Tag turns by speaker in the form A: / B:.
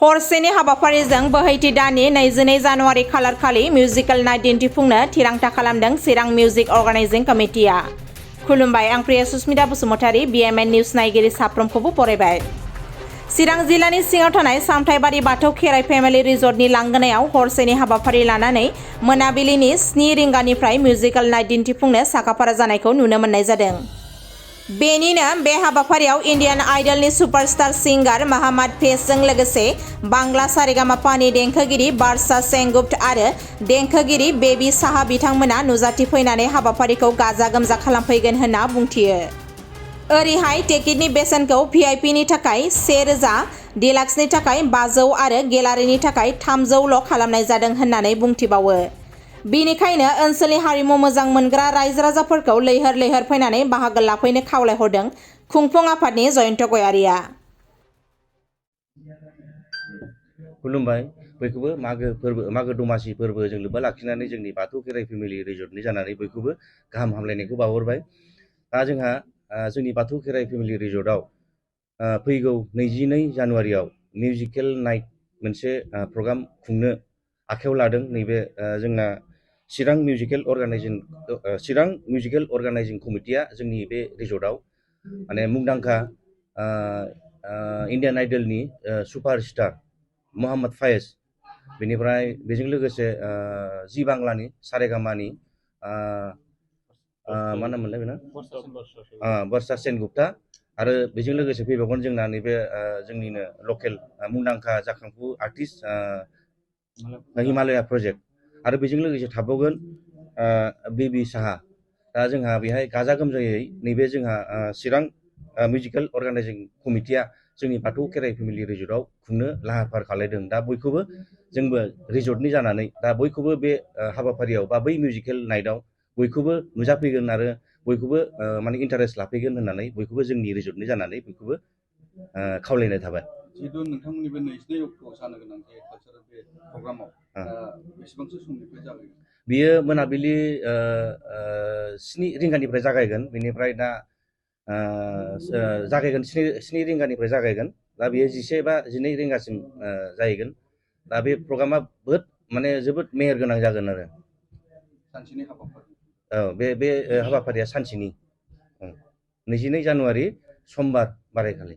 A: हरसेनि हाबाफारिजों बोहैथि दाननि 22 जानुवारि खालार खालि मिउजिकेल नाइट दिन्थिफुंनो थिरांथा खालामदों चिरां मिउजिक अर्गानाइजिं कमिटिया। खुलुमबाय, आं प्रिया सुस्मिता बसुमतारी, BMN निउज नायगिरि साफ्रोमखौबो बरायबाय। चिरां जिल्लानि सिङाव थानाय सामथाइबारि बाथौ खेराइ फेमिलि रिजर्टनि लांगोनायाव हरसेनि हाबाफारि लानानै मोनाबिलिनि 7 रिंगानिफ्राय मिउजिकेल नाइट दिन्थिफुंनो साखाफारा जानायखौ नुनो मोननाय जादों। बेनिनो बे हाबाफारियाव इन्डियान आइडलनि सुपारस्टार सिंगार महम्मद फैजजों लोगोसे बांला सारेगामापानि देंखोगिरि बारसा सेनगुप्त आरो देंखोगिरि बेबी साहा बिथांमोना नुजाथिफैनानै हाबाफारिखौ गाजा गोमजा खालामफैगोन होनना बुंथियो। ओरैहाय टिकेटनि बेसेनखौ VIP नि थाखाय 1000, डिलाक्सनि थाखाय 500 आरो गेलारिनि थाखाय 300ल' खालामनाय जादों होननानै बुंथिबावो। बेनिखायनो ओनसोलनि हारिमु मोजां मोनग्रा रायजो राजाफोरखौ लैहोर लैहोर फैनानै बाहागो लाफैनो खावलायहरदों खुंफुं आफादनि जयन्त गयारिया।
B: खुलुमबाय, बयखौबो मागो दमासि फोरबोजों लोब्बा लाखिनानै जोंनि बाथौ खेराइ फेमिलि रिजर्टनि जानानै बयखौबो गाहाम हामलायनायखौ बावहरबाय। दा जोंहा जोंनि बाथौ खेराइ फेमिलि रिजर्टआव फैगौ 22 जानुवारियाव मिउजिकेल नाइट मोनसे प्रग्राम खुंनो आखायाव लादों। नैबे जोंना चिरां मिउजिकेल अर्गानाइजिं कमिटिया जोंनि बे रिजर्टआव माने मुंदांखा इन्डियान आइडलनि सुपारस्टार महम्मद फैज, बेनिफ्राय बेजों लोगोसे जि बांलानि सारेगामानि मा नाम मोनलाय बेना बारसा सेनगुप्ता, आरो बेजों लोगोसे फैबावगोन जोंना नैबे जोंनिनो लकेल मुंदांखा जाखांफु आर्टिस्ट हिमालया प्रजेक्ट, आरो बेजों लोगोसे थाबावगोन बेबी साहा। दा जोंहा बेहाय गाजा गोमजायै नैबे जोंहा चिरां मिउजिकेल अर्गानाइजिं कमिटिया जोंनि बाथौ खेराइ फेमिलि रिजर्टआव खुंनो लाहार फाहार खालायदों। दा बयखौबो जोंबो रिजर्टनि जानानै दा बयखौबो बे हाबाफारियाव बा बै मिउजिकेल नाइटआव बयखौबो नुजाफैगोन आरो बयखौबो माने इन्टारेस्ट लाफैगोन होननानै बयखौबो जोंनि रिजर्टनि जानानै बयखौबो खावलायनाय थाबाय।
C: जिहेतु नोंथांमोननि बे 22 अक्ट'आव जानो गोनां जे कालचारेल बे प्रग्रामाव बेसेबांसो समनिफ्राय जागायगोन?
B: बियो मोनाबिलि 7 रिंगानिफ्राय जागायगोन। बेनिफ्राय दा जागायगोन 7 रिंगानिफ्राय जागायगोन। दा बियो 11 बा 12 रिंगासिम जाहैगोन। दा बे प्रग्रामा जोबोद मेहेर गोनां जागोन आरो
C: सानसेनि हाबाफारि।
B: बे हाबाफारिया सानसेनि 22 जानुवारि समबार बारायखालि।